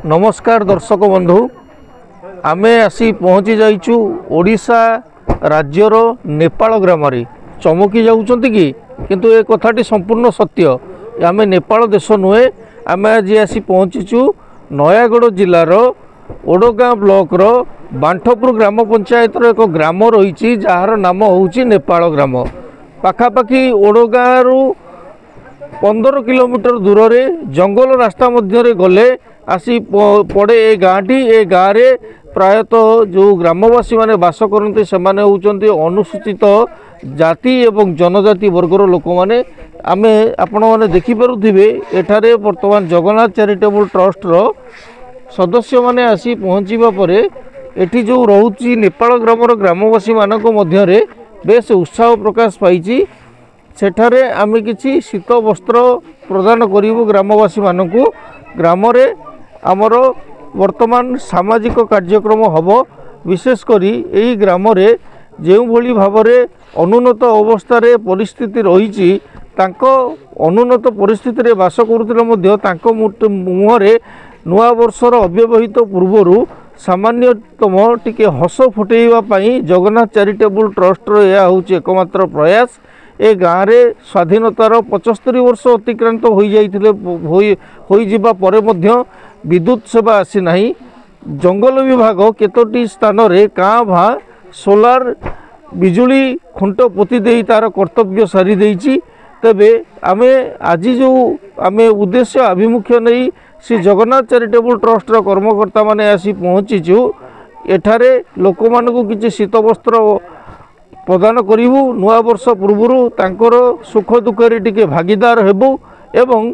नमस्कार दर्शक बंधु आमे आसी पहुँची जाइचु ओडिशा राज्यर नेपाल ग्राम रे चमकी जाउछंती कि किंतु ए कथाटी संपूर्ण सत्य। आमे नेपाल देश नुहे आमे आज आसी पहुँचीचु नयागढ़ जिलार ओडगाँ ब्लॉक रो बांठपुर ग्राम पंचायत रो एक ग्राम रही जार नाम होउची नेपाल ग्राम। पाखापाखि ओडगाँ रु 15 किलोमीटर दूर रे जंगल रास्ता मध्य गले आसी पड़े ए गाँटी। ए गाँव रे प्रायतः जो ग्रामवासी माने बास करते से अनुसूचित जाति एवं जनजाति वर्गर लोक मैंने आमे आपण मैंने देखिपे एठारे वर्तमान जगन्नाथ चैरिटेबल ट्रस्ट रो सदस्य माने आसी पहुँचवा परे एठी जो रोची नेपाल ग्रामर ग्रामवासी मानक मध्य बेस उत्साह प्रकाश पाई। सेठारे आमे किछि शीत वस्त्र प्रदान करिवु ग्रामवासी मानकु। ग्राम रे आमर वर्तमान सामाजिक कार्यक्रम हब विशेष करी एही ग्राम रे जेउ भली भाबरे अनुन्नत अवस्था रे परिस्थिति रहिछि तांको अनुन्नत परिस्थिति रे बास करुथिले मध्य तांको मुहरे नुआ वर्षर अव्यवहित पूर्वरु सामान्यतम टिके हस फुटेइबा पई जगन्नाथ चैरिटेबल ट्रस्ट रो या होछि एकमात्र प्रयास। ए गाँव रे स्वाधीनतार 75 वर्ष अतिक्रांत हो जिबा परे मध्य विद्युत सेवा आसी नाही। जंगल विभाग केतोटी स्थान रे काँ भा सोलार बिजुली खुंट पोती देई तार कर्तव्य सारी देइछि। तबे आमे आज जो आमे उद्देश्य आभिमुख्य नहीं श्री जगन्नाथ चैरिटेबल ट्रस्ट रो कर्मकर्ता माने आसी पहुँचीचु एठारे लोक मानकु किछि शीत वस्त्र प्रदान करिवु। नुआ वर्ष पूर्व तांकर सुख दुखरे टिके भागीदार हेबु एवं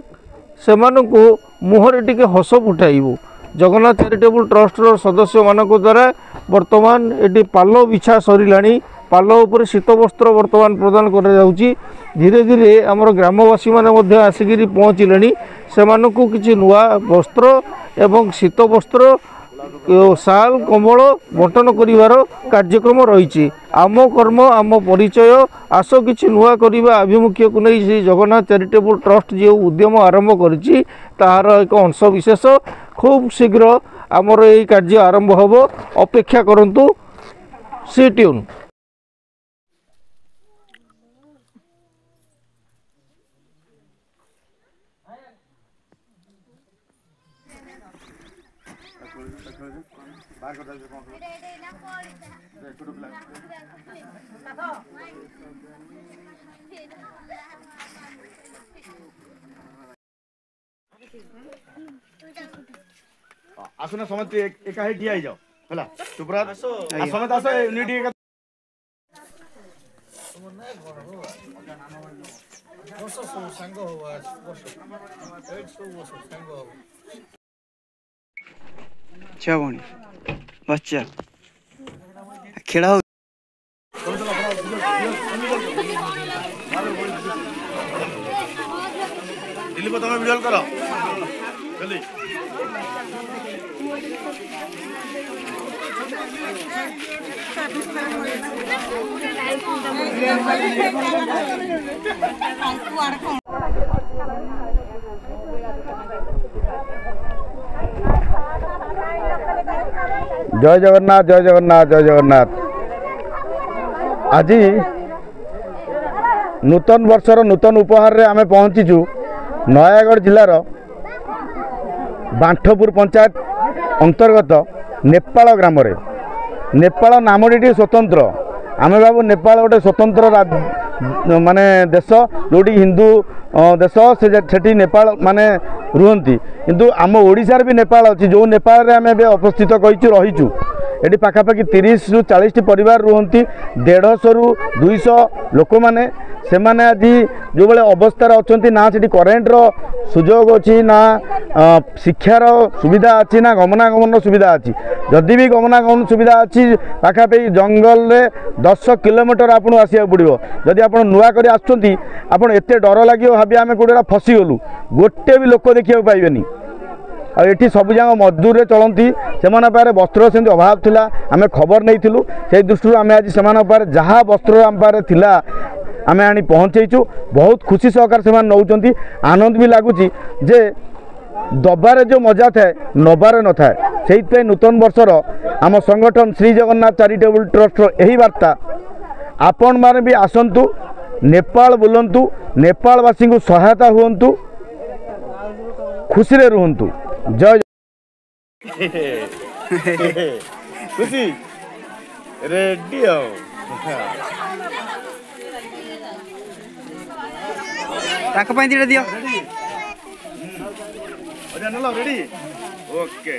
सेमानकु मुहरे टिके हस फुटाइबु। जगन्नाथ चैरिटेबल ट्रस्ट रो सदस्य मानक द्वारा वर्तमान एटी पालो बिछा सरिलाणी। पालो उपर शीत वस्त्र वर्तमान प्रदान करा जाउची। धीरे धीरे आमर ग्रामवासी माने मध्य आसिगिरी पहुँचिलेणी। सेमानकु किछि नुआ वस्त्र एवं शीत वस्त्र साल कम्बल बंटन करिवार कार्यक्रम रही। आम कर्म आम परिचय आस किछि नुआ करिबा अभिमुख्य को नहीं श्री जगन्नाथ चैरिटेबल ट्रस्ट जो उद्यम आरंभ करिछि ताहार एक अंश विशेष खूब शीघ्र आमर यही कार्य आरंभ हब। अपेक्षा करंतु। सी ट्यून। आसना समझ एक ही ठिया जाओ हला चुपरा समझ आस यूनिटी एक संग हो अच्छा भणी बच्चा खेड़ा हो दिल्ली तुम वीडियो करो जल्दी जय जगन्नाथ जय जगन्नाथ जय जगन्नाथ। आज नूतन वर्षर नूतन उपहार रे आमे पहुँचीचु नयागढ़ जिलार बांठपुर पंचायत अंतर्गत नेपाल ग्राम रे। नेपाल नामटी स्वतंत्र आमे बाबू नेपाल गोटे स्वतंत्र माने देश जोटी हिंदू देश से नेपाल माने रुहंती किंतु आम ओडिशार भी नेपाल अच्छी जो नेपाल रे आमे उपस्थित रहीचु। एटी पाखापाखि 30 रु 40 परिवार रुहंती 150 रु 200 लोक माने से माने आज जो बड़े अवस्था अच्छा ना से करेन्ट सुजोग अच्छी ना शिक्षार सुविधा अच्छी ना गमनागमन सुविधा अच्छी। जदि भी गमनागमन सुविधा अच्छी पाखापाखि जंगल रे 10 किलोमीटर आपको आसवा पड़ो। जदि आप नुआ कर आते डर लगे भावी आम कौटे फसीगलु गोटे भी लोक देखा पाइबेनी। आठी सब जाक मजदूर रे चलती से वस्त्र से अभाव थिला आमे खबर नहीं थिलु। से दृष्टि आम आज से जहाँ वस्त्र आम पारे थिला आमे आनी पहुँचेचु। बहुत खुशी सहकार से नौकरी आनंद भी लगुच जे दबारे जो मजा थाए नबारे न थाए से नूतन वर्षर आम संगठन श्री जगन्नाथ चैरिटेबल ट्रस्ट यही वार्ता आपण माने भी आसंतु नेपाल बुलंतु नेपालवासी को सहायता हुंतु खुशी रे रुहंतु जय खुशी रेडी हो ताको पाई दिया दियो रेडी ओके